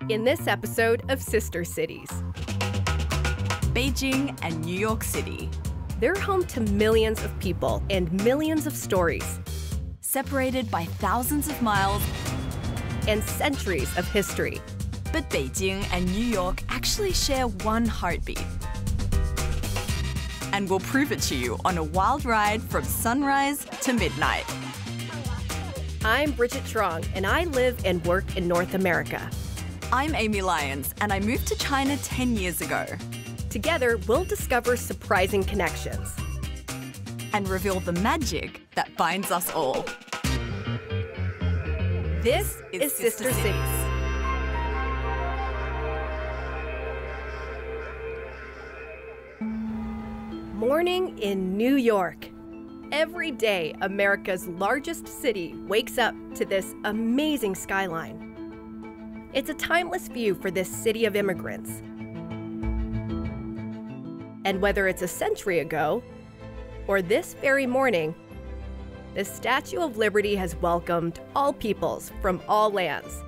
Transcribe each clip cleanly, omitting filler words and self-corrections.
in this episode of Sister Cities. Beijing and New York City. They're home to millions of people and millions of stories. Separated by thousands of miles and centuries of history. But Beijing and New York actually share one heartbeat. And we'll prove it to you on a wild ride from sunrise to midnight. I'm Bridget Trong, and I live and work in North America. I'm Amy Lyons, and I moved to China 10 years ago. Together, we'll discover surprising connections. And reveal the magic that binds us all. This is Sister Cities. Morning in New York. Every day, America's largest city wakes up to this amazing skyline. It's a timeless view for this city of immigrants. And whether it's a century ago or this very morning, the Statue of Liberty has welcomed all peoples from all lands.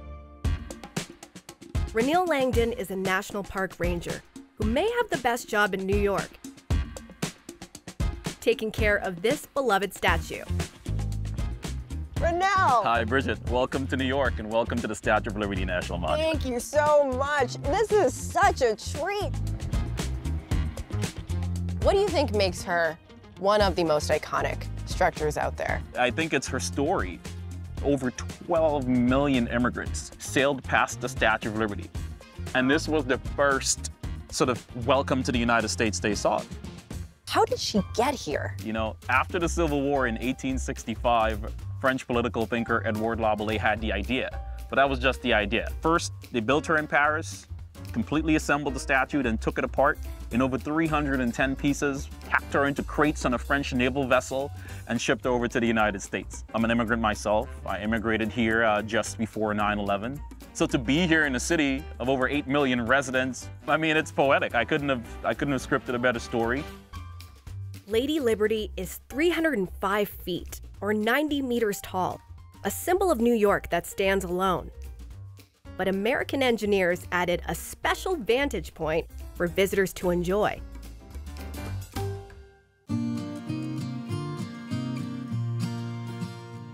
Renil Langdon is a National Park Ranger who may have the best job in New York, taking care of this beloved statue. Renil! Hi, Bridget. Welcome to New York and welcome to the Statue of Liberty National Monument. Thank you so much. This is such a treat. What do you think makes her one of the most iconic structures out there? I think it's her story. Over 12 million immigrants sailed past the Statue of Liberty. And this was the first sort of welcome to the United States they saw. How did she get here? You know, after the Civil War in 1865, French political thinker Edouard Laboulaye had the idea, but that was just the idea. First, they built her in Paris, completely assembled the statue, then took it apart in over 310 pieces, packed her into crates on a French naval vessel, and shipped her over to the United States. I'm an immigrant myself. I immigrated here just before 9/11. So to be here in a city of over 8 million residents, I mean, it's poetic. I couldn't have scripted a better story. Lady Liberty is 305 feet, or 90 meters tall, a symbol of New York that stands alone. But American engineers added a special vantage point for visitors to enjoy.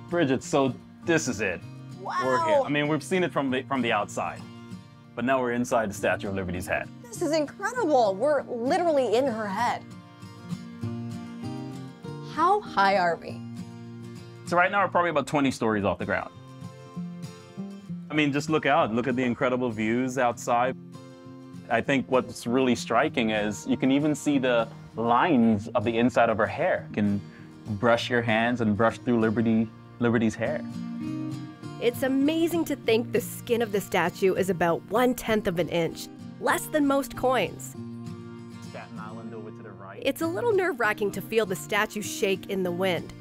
Bridget, so this is it. Wow! We're here. I mean, we've seen it from the outside, but now we're inside the Statue of Liberty's head. This is incredible. We're literally in her head. How high are we? So right now we're probably about 20 stories off the ground. I mean, just look out. Look at the incredible views outside. I think what's really striking is you can even see the lines of the inside of her hair. You can brush your hands and brush through Liberty's hair. It's amazing to think the skin of the statue is about 1/10 of an inch, less than most coins. Staten Island over to the right. It's a little nerve-wracking to feel the statue shake in the wind.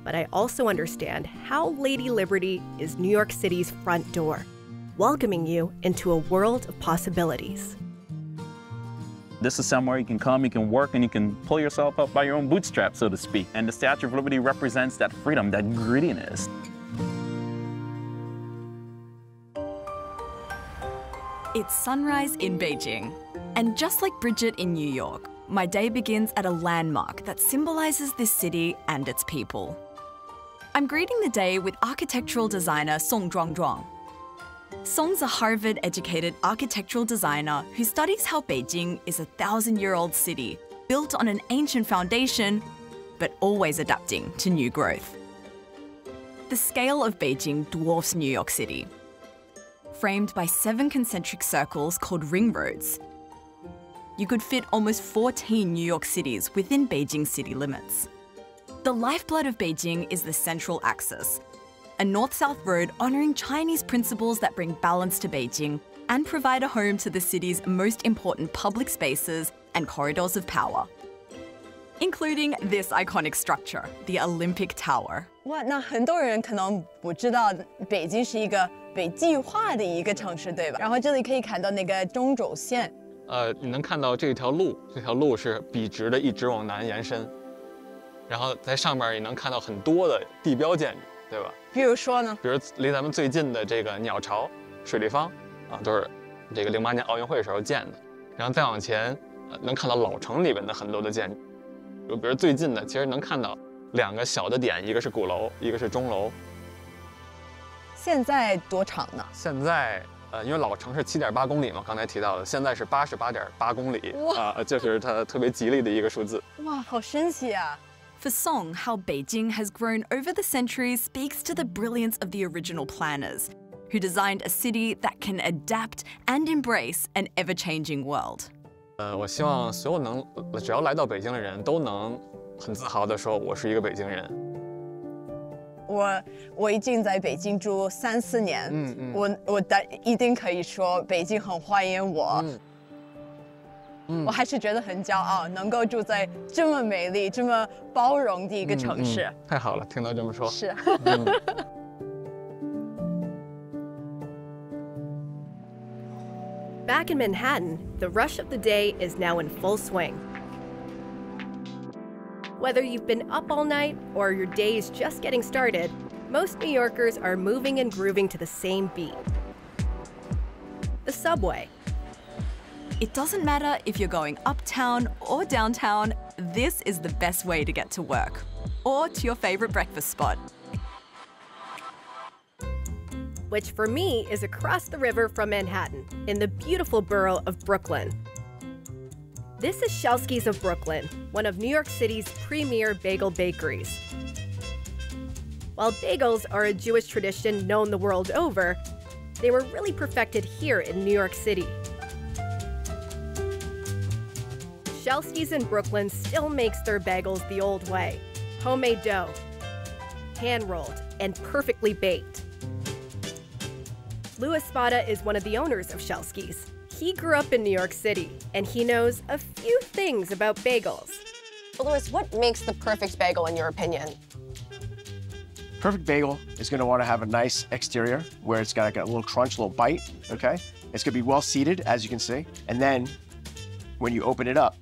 But I also understand how Lady Liberty is New York City's front door, welcoming you into a world of possibilities. This is somewhere you can come, you can work, and you can pull yourself up by your own bootstraps, so to speak. And the Statue of Liberty represents that freedom, that grittiness. It's sunrise in Beijing. And just like Bridget in New York, my day begins at a landmark that symbolizes this city and its people. I'm greeting the day with architectural designer Song Zhuangzhuang. Song's a Harvard-educated architectural designer who studies how Beijing is a 1,000-year-old city built on an ancient foundation, but always adapting to new growth. The scale of Beijing dwarfs New York City. Framed by 7 concentric circles called ring roads, you could fit almost 14 New York cities within Beijing city limits. The lifeblood of Beijing is the Central Axis, a north-south road honouring Chinese principles that bring balance to Beijing and provide a home to the city's most important public spaces and corridors of power, including this iconic structure, the Olympic Tower. 哇，那很多人可能不知道，北京是一个被计划的一个城市，对吧？然后这里可以看到那个中轴线。你能看到这条路是笔直的，一直往南延伸。然后在上面也能看到很多的地标建筑，对吧？比如说呢？比如离咱们最近的这个鸟巢、水立方，啊，都是这个08年奥运会时候建的。然后再往前，能看到老城里边的很多的建筑，就比如最近的，其实能看到2个小的点，一个是鼓楼，一个是钟楼。现在多长呢？现在因为老城是7.8公里嘛，刚才提到的，现在是88.8公里啊，就是它特别吉利的一个数字。哇，好神奇啊！ For Song, how Beijing has grown over the centuries speaks to the brilliance of the original planners, who designed a city that can adapt and embrace an ever-changing world. 我希望所有只要来到北京的人都能很自豪地说，我是一个北京人。我已经在北京住3、4年，我一定可以说北京很欢迎我。我还是觉得很骄傲，能够住在这么美丽、这么包容的一个城市。太好了，听到这么说。是。Back in Manhattan, the rush of the day is now in full swing. Whether you've been up all night or your day is just getting started, most New Yorkers are moving and grooving to the same beat. The subway. It doesn't matter if you're going uptown or downtown, this is the best way to get to work or to your favorite breakfast spot. Which for me is across the river from Manhattan, in the beautiful borough of Brooklyn. This is Shelsky's of Brooklyn, one of New York City's premier bagel bakeries. While bagels are a Jewish tradition known the world over, they were really perfected here in New York City. Shelsky's in Brooklyn still makes their bagels the old way, homemade dough, hand-rolled, and perfectly baked. Louis Spada is one of the owners of Shelsky's. He grew up in New York City, and he knows a few things about bagels. Louis, what makes the perfect bagel in your opinion? Perfect bagel is going to want to have a nice exterior where it's got like a little crunch, a little bite, okay? It's going to be well seated, as you can see. And then when you open it up,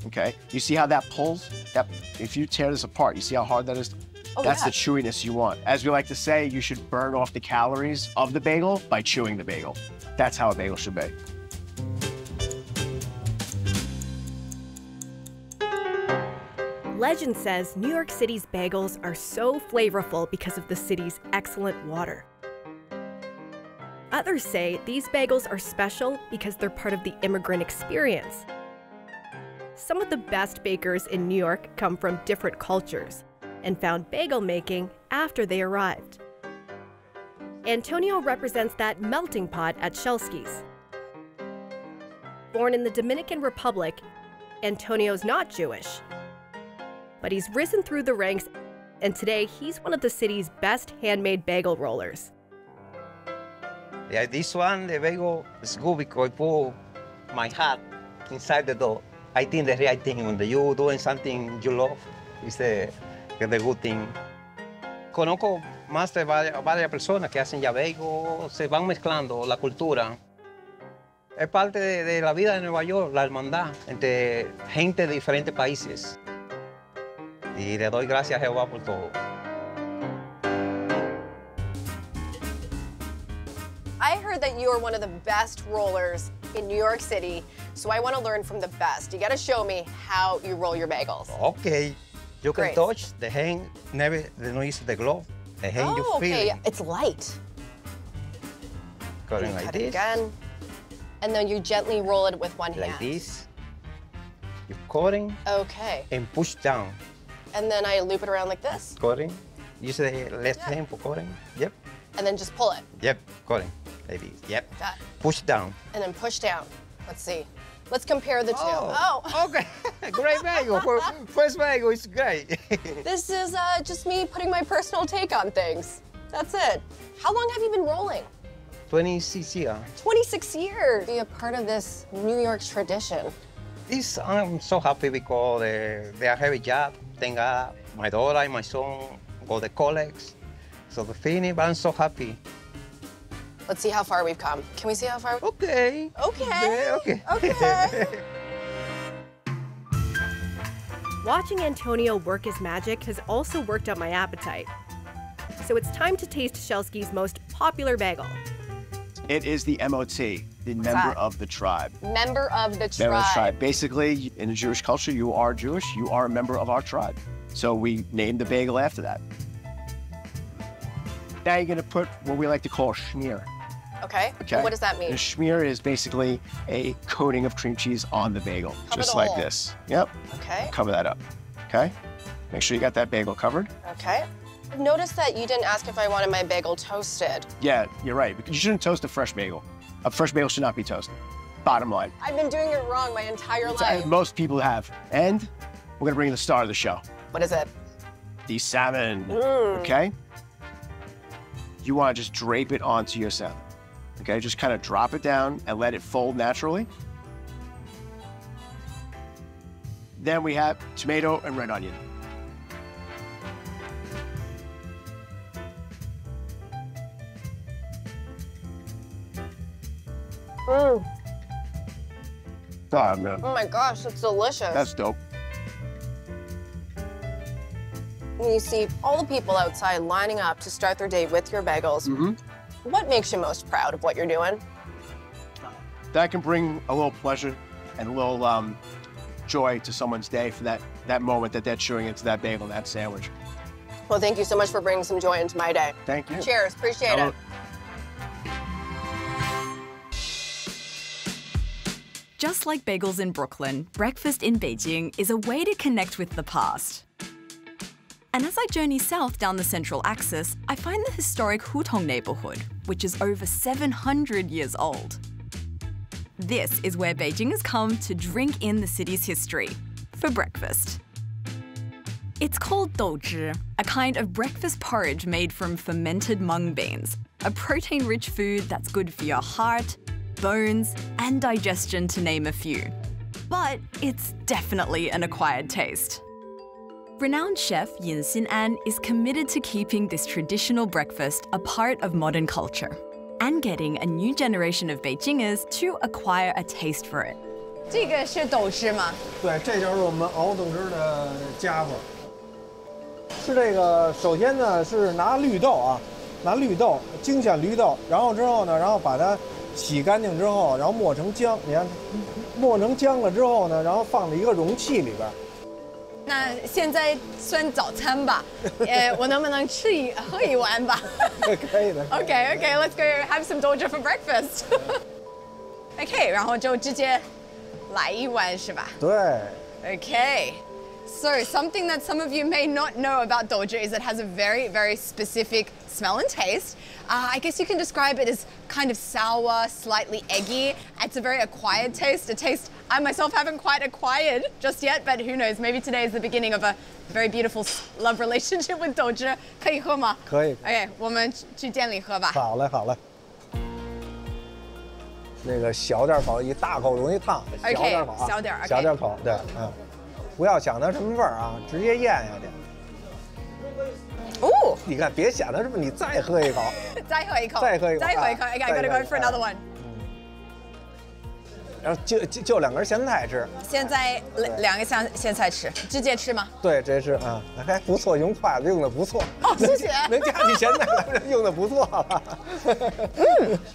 okay, you see how that pulls? If you tear this apart, you see how hard that is? That's the chewiness you want. As we like to say, you should burn off the calories of the bagel by chewing the bagel. That's how a bagel should be. Legend says New York City's bagels are so flavorful because of the city's excellent water. Others say these bagels are special because they're part of the immigrant experience. Some of the best bakers in New York come from different cultures and found bagel making after they arrived. Antonio represents that melting pot at Shelsky's. Born in the Dominican Republic, Antonio's not Jewish, but he's risen through the ranks, and today he's one of the city's best handmade bagel rollers. Yeah, this one, the bagel, is good because I put my heart inside the dough. I think the right thing when you're doing something you love is the good thing. Conozco más de varias personas que hacen ya bagel, se van mezclando la cultura. Es parte de la vida de Nueva York, la hermandad entre gente de diferentes países. Y le doy gracias a Jehová por todo. I heard that you are one of the best rollers in New York City, so I want to learn from the best. You got to show me how you roll your bagels. Okay. You can touch the hand, never use the glove. The hand you feel. Okay, it's light. Cutting like this. Again. And then you gently roll it with one hand. Like this. You're cutting. Okay. And push down. And then I loop it around like this. Cutting. Use the left hand for cutting. Yep. And then just pull it. Yep. Cutting. Like this. Yep. Got it. Push down. And then push down. Let's see. Let's compare the two. Oh. Okay. Great bagel. First bagel is great. This is just me putting my personal take on things. That's it. How long have you been rolling? 26 years. 26 years. Be a part of this New York tradition. I'm so happy because they have a job. Thank God. My daughter and my son go to college. So the finish, but I'm so happy. Let's see how far we've come. Can we see how far? Okay. Okay. Watching Antonio work his magic has also worked up my appetite. So it's time to taste Shelsky's most popular bagel. It is the MOT, the member of the tribe. Member of the tribe. Member of the tribe. Basically, in the Jewish culture, you are Jewish, you are a member of our tribe. So we named the bagel after that. Now you're gonna put what we like to call schmear. Okay. Okay. What does that mean? And schmear is basically a coating of cream cheese on the bagel, Cover just the like hole. this. Yep. Okay. Cover that up. Okay. Make sure you got that bagel covered. Okay. I've noticed that you didn't ask if I wanted my bagel toasted. Yeah, you're right. You shouldn't toast a fresh bagel. A fresh bagel should not be toasted. Bottom line. I've been doing it wrong my entire life. Most people have. And we're gonna bring the star of the show. What is it? The salmon. Okay. You want to just drape it onto your salmon. Okay, just kind of drop it down and let it fold naturally. Then we have tomato and red onion. Mm. Oh, man. Oh my gosh, that's delicious. That's dope. When you see all the people outside lining up to start their day with your bagels, what makes you most proud of what you're doing? That can bring a little pleasure and a little joy to someone's day for that moment that they're chewing into that bagel and that sandwich. Well, thank you so much for bringing some joy into my day. Thank you. Cheers, appreciate it. Just like bagels in Brooklyn, breakfast in Beijing is a way to connect with the past. And as I journey south down the Central Axis, I find the historic Hutong neighborhood, which is over 700 years old. This is where Beijingers come to drink in the city's history for breakfast. It's called douzhi, a kind of breakfast porridge made from fermented mung beans, a protein-rich food that's good for your heart, bones, and digestion, to name a few. But it's definitely an acquired taste. Renowned chef Yin Xin-an is committed to keeping this traditional breakfast a part of modern culture and getting a new generation of Beijingers to acquire a taste for it. 这个是豆汁吗？对，这就是我们熬豆汁的家伙。是这个，首先呢是拿绿豆啊，拿绿豆精选绿豆，然后之后呢，然后把它洗干净之后，然后磨成浆。你看，磨成浆了之后呢，然后放在一个容器里边。那现在算早餐吧，我能不能喝一碗吧？可以的。Okay, okay, let's go have some doja for breakfast. Okay, 然后就直接来一碗是吧？对。Okay. So something that some of you may not know about doja is it has a very, very specific smell and taste. I guess you can describe it as kind of sour, slightly eggy. It's a very acquired taste, a taste I myself haven't quite acquired just yet, but who knows, maybe today is the beginning of a very beautiful love relationship with doja. 可以喝吗？可以。Okay, 我们去店里喝吧。好嘞，好嘞。那个小点口，一大口容易烫，小点口啊，小点，小点口，对，不要想它什么味儿啊，直接咽下去。哦，你看，别想它什么，你再喝一口，再喝一口，再喝一口，再喝一口。Okay, I gotta go for another one. 然后就两根咸菜吃。现在两个咸菜吃，直接吃吗？对，直接吃啊，还不错，用筷子用的不错。哦，谢谢。能加起咸菜来，用的不错了。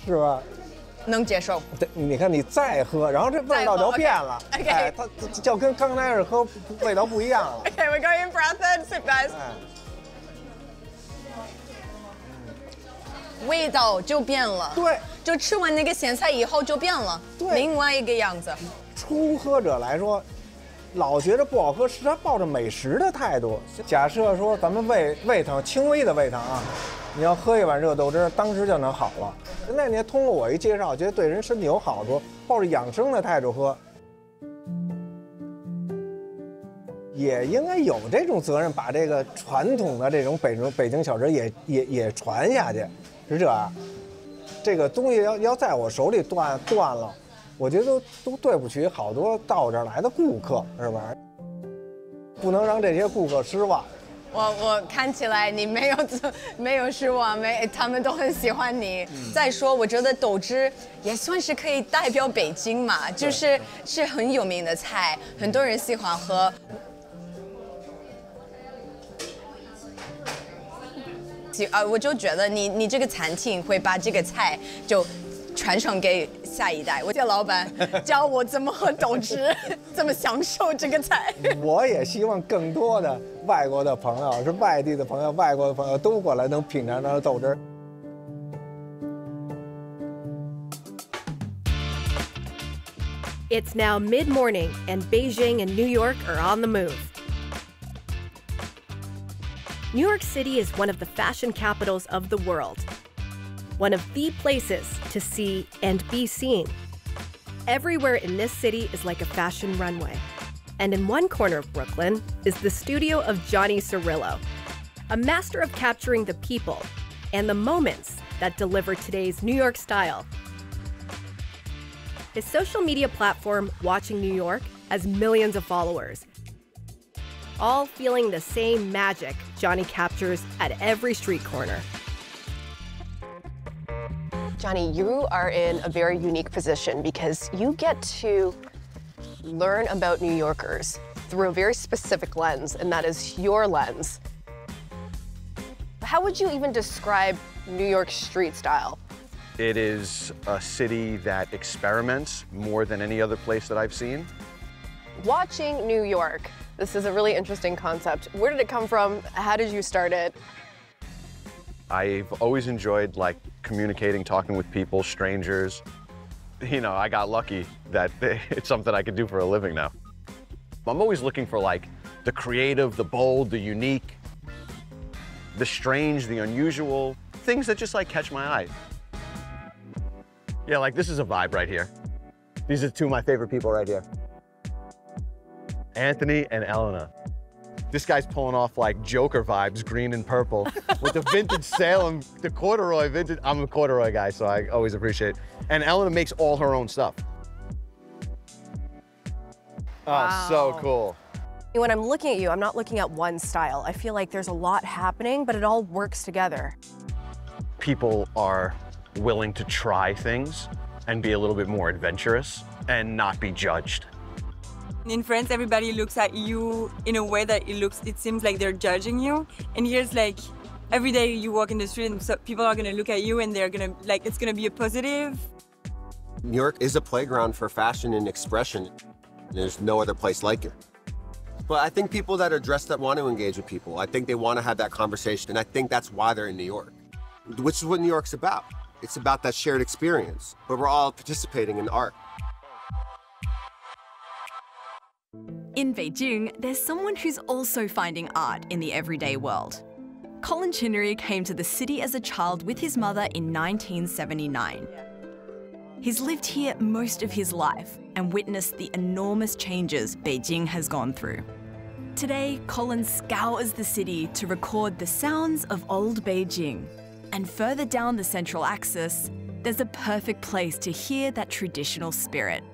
是吧？能接受。对，你看你再喝，然后这味道就变了。Okay. 哎，它就跟刚开始喝味道不一样了。Okay, we're going in for our third sip, guys. 味道就变了。对，就吃完那个咸菜以后就变了，对，另外一个样子。初喝者来说，老觉得不好喝，是他抱着美食的态度。假设说咱们胃疼，轻微的胃疼啊，你要喝一碗热豆汁，当时就能好了。那你通过我一介绍，觉得对人身体有好处，抱着养生的态度喝，也应该有这种责任，把这个传统的这种北京小吃也传下去。是这样，这个东西要在我手里断了，我觉得都对不起好多到这儿来的顾客，是吧？不能让这些顾客失望。我看起来你没有失望，他们都很喜欢你。再说，我觉得豆汁也算是可以代表北京嘛，是很有名的菜，很多人喜欢喝。我就觉得你这个餐厅会把这个菜就传承给下一代。我谢老板教我怎么喝豆汁，怎么享受这个菜。我也希望更多的外国的朋友，是外地的朋友、外国的朋友都过来能品尝到豆汁。It's now mid-morning, and Beijing and New York are on the move. New York City is one of the fashion capitals of the world, one of the places to see and be seen. Everywhere in this city is like a fashion runway. And in one corner of Brooklyn is the studio of Johnny Cirillo, a master of capturing the people and the moments that deliver today's New York style. His social media platform, Watching New York, has millions of followers, all feeling the same magic Johnny captures at every street corner. Johnny, you are in a very unique position because you get to learn about New Yorkers through a very specific lens, and that is your lens. How would you even describe New York street style? It is a city that experiments more than any other place that I've seen. Watching New York, this is a really interesting concept. Where did it come from? How did you start it? I've always enjoyed like communicating, talking with people, strangers. You know, I got lucky that it's something I can do for a living now. I'm always looking for like the creative, the bold, the unique, the strange, the unusual, things that just like catch my eye. Yeah, like this is a vibe right here. These are two of my favorite people right here. Anthony and Elena. This guy's pulling off like Joker vibes, green and purple, with the vintage Salem, the corduroy vintage. I'm a corduroy guy, so I always appreciate it. And Elena makes all her own stuff. Wow. Oh, so cool. When I'm looking at you, I'm not looking at one style. I feel like there's a lot happening, but it all works together. People are willing to try things and be a little bit more adventurous and not be judged. In France, everybody looks at you in a way that it seems like they're judging you. And here's like, every day you walk in the street and so people are gonna look at you and they're gonna, like, it's gonna be a positive. New York is a playground for fashion and expression. There's no other place like it. But I think people that are dressed up want to engage with people. I think they want to have that conversation, and I think that's why they're in New York, which is what New York's about. It's about that shared experience, where we're all participating in art. In Beijing, there's someone who's also finding art in the everyday world. Colin Chinnery came to the city as a child with his mother in 1979. He's lived here most of his life and witnessed the enormous changes Beijing has gone through. Today, Colin scours the city to record the sounds of old Beijing. And further down the central axis, there's a perfect place to hear that traditional spirit.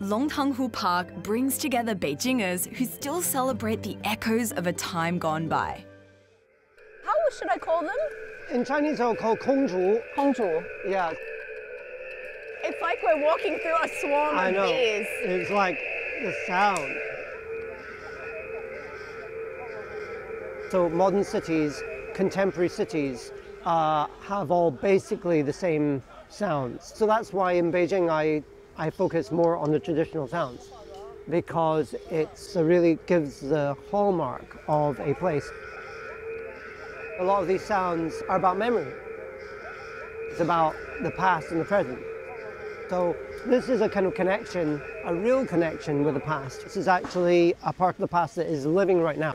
Longtanghu Park brings together Beijingers who still celebrate the echoes of a time gone by. How should I call them? In Chinese, they'll call 空竹. 公主. Yeah. It's like we're walking through a swarm I of know. bees. It's like the sound. So modern cities, contemporary cities, have all basically the same sounds. So that's why in Beijing I focus more on the traditional sounds, because it really gives the hallmark of a place. A lot of these sounds are about memory. It's about the past and the present. So this is a kind of connection, a real connection with the past. This is actually a part of the past that is living right now.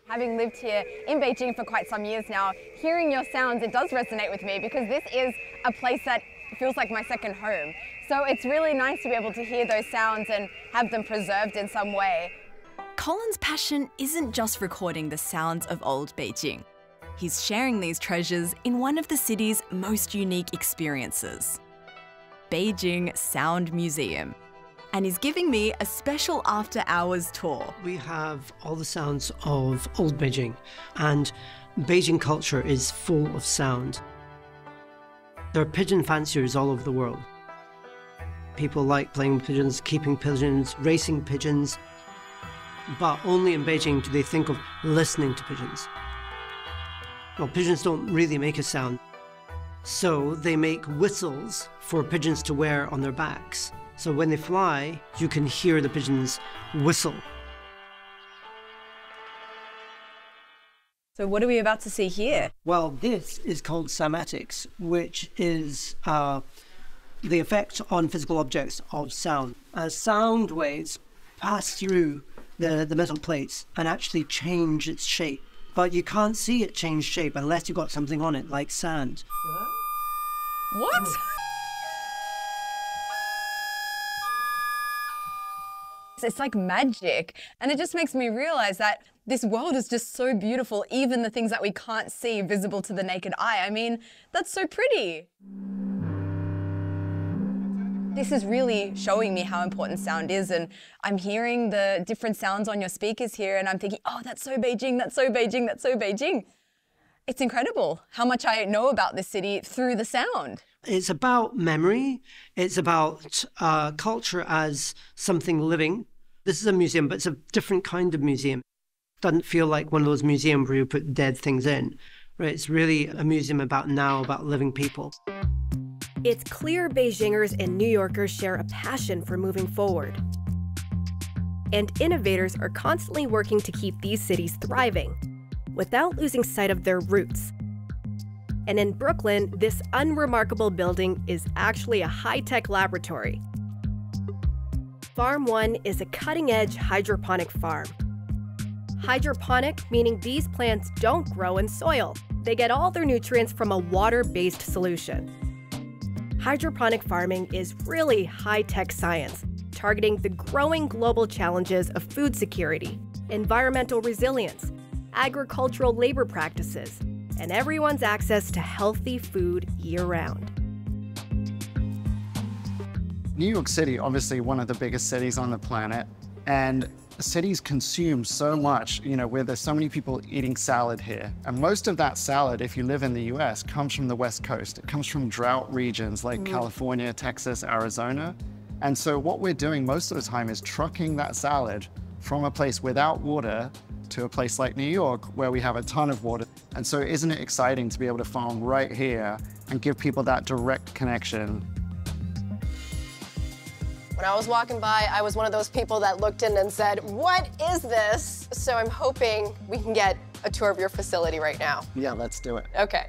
Having lived here in Beijing for quite some years now, hearing your sounds, it does resonate with me because this is a place that feels like my second home. So it's really nice to be able to hear those sounds and have them preserved in some way. Colin's passion isn't just recording the sounds of old Beijing. He's sharing these treasures in one of the city's most unique experiences, Beijing Sound Museum. And he's giving me a special after-hours tour. We have all the sounds of old Beijing, and Beijing culture is full of sound. There are pigeon fanciers all over the world. People like playing with pigeons, keeping pigeons, racing pigeons, but only in Beijing do they think of listening to pigeons. Well, pigeons don't really make a sound. So they make whistles for pigeons to wear on their backs. So when they fly, you can hear the pigeons whistle. So what are we about to see here? Well, this is called cymatics, which is the effect on physical objects of sound. Sound waves pass through the metal plates and actually change its shape. But you can't see it change shape unless you've got something on it, like sand. What? It's like magic. And it just makes me realize that this world is just so beautiful, even the things that we can't see visible to the naked eye. I mean, that's so pretty. This is really showing me how important sound is, and I'm hearing the different sounds on your speakers here, and I'm thinking, oh, that's so Beijing, that's so Beijing, that's so Beijing. It's incredible how much I know about this city through the sound. It's about memory. It's about culture as something living. This is a museum, but it's a different kind of museum. It doesn't feel like one of those museums where you put dead things in. Right? It's really a museum about now, about living people. It's clear Beijingers and New Yorkers share a passion for moving forward. And innovators are constantly working to keep these cities thriving without losing sight of their roots. And in Brooklyn, this unremarkable building is actually a high-tech laboratory. Farm 1 is a cutting-edge hydroponic farm. Hydroponic meaning these plants don't grow in soil. They get all their nutrients from a water-based solution. Hydroponic farming is really high-tech science, targeting the growing global challenges of food security, environmental resilience, agricultural labor practices, and everyone's access to healthy food year-round. New York City, obviously one of the biggest cities on the planet, and cities consume so much, where there's so many people eating salad here. And most of that salad, if you live in the US, comes from the West Coast. It comes from drought regions like California, Texas, Arizona. And so what we're doing most of the time is trucking that salad from a place without water to a place like New York, where we have a ton of water. And so isn't it exciting to be able to farm right here and give people that direct connection? When I was walking by, I was one of those people that looked in and said, what is this? So I'm hoping we can get a tour of your facility right now. Yeah, let's do it. Okay.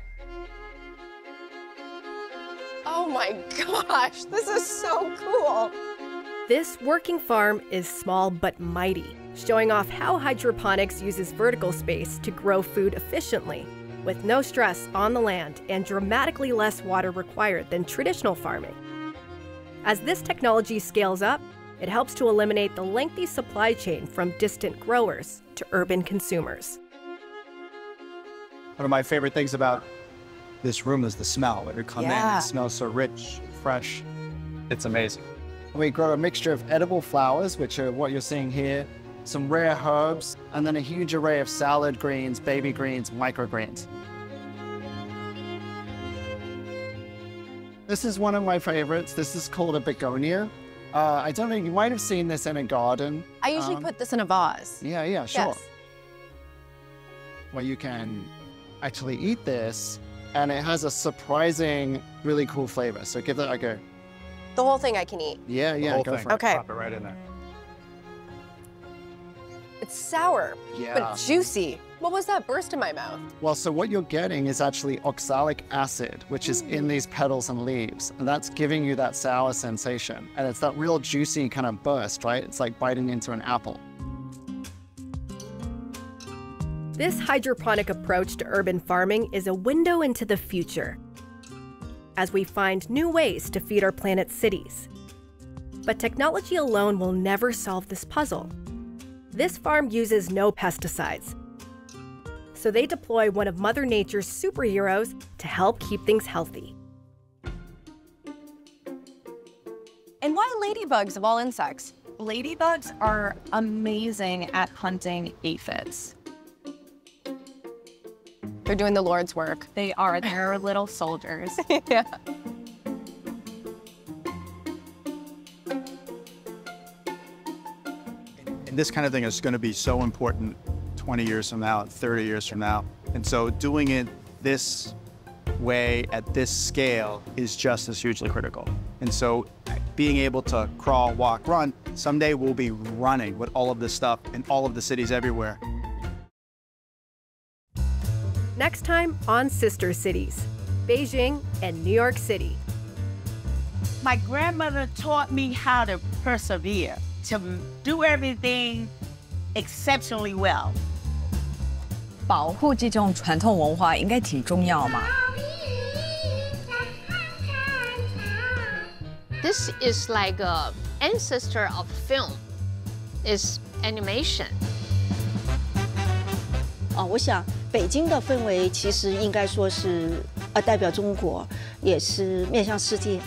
Oh my gosh, this is so cool. This working farm is small but mighty, showing off how hydroponics uses vertical space to grow food efficiently, with no stress on the land and dramatically less water required than traditional farming. As this technology scales up, it helps to eliminate the lengthy supply chain from distant growers to urban consumers. One of my favorite things about this room is the smell. When you come in, it smells so rich, fresh. It's amazing. We grow a mixture of edible flowers, which are what you're seeing here, some rare herbs, and then a huge array of salad greens, baby greens, microgreens. This is one of my favorites. This is called a begonia. I don't know, you might have seen this in a garden. I usually put this in a vase. Yeah, sure. Yes. Well, you can actually eat this, and it has a surprising, really cool flavor. So give that a go. The whole thing I can eat? Yeah, go for it. Okay. Pop it right in there. It's sour, Yeah. but juicy. What was that burst in my mouth? Well, so what you're getting is actually oxalic acid, which is in these petals and leaves. And that's giving you that sour sensation. And it's that real juicy kind of burst, right? It's like biting into an apple. This hydroponic approach to urban farming is a window into the future, as we find new ways to feed our planet's cities. But technology alone will never solve this puzzle. This farm uses no pesticides, so they deploy one of Mother Nature's superheroes to help keep things healthy. And why ladybugs of all insects? Ladybugs are amazing at hunting aphids. They're doing the Lord's work. They are. They're little soldiers. Yeah. And this kind of thing is going to be so important 20 years from now, 30 years from now. And so doing it this way at this scale is just as hugely critical. And so being able to crawl, walk, run, someday we'll be running with all of this stuff in all of the cities everywhere. Next time on Sister Cities, Beijing and New York City. My grandmother taught me how to persevere, to do everything exceptionally well. 保护这种传统文化应该挺重要嘛。 This is like an ancestor of film. It's animation. 我想北京的氛围其实应该说是代表中国，也是面向世界。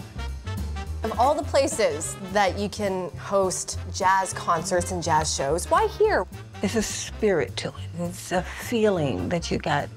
Of all the places that you can host jazz concerts and jazz shows, why here? It's a spirit to it. It's a feeling that you got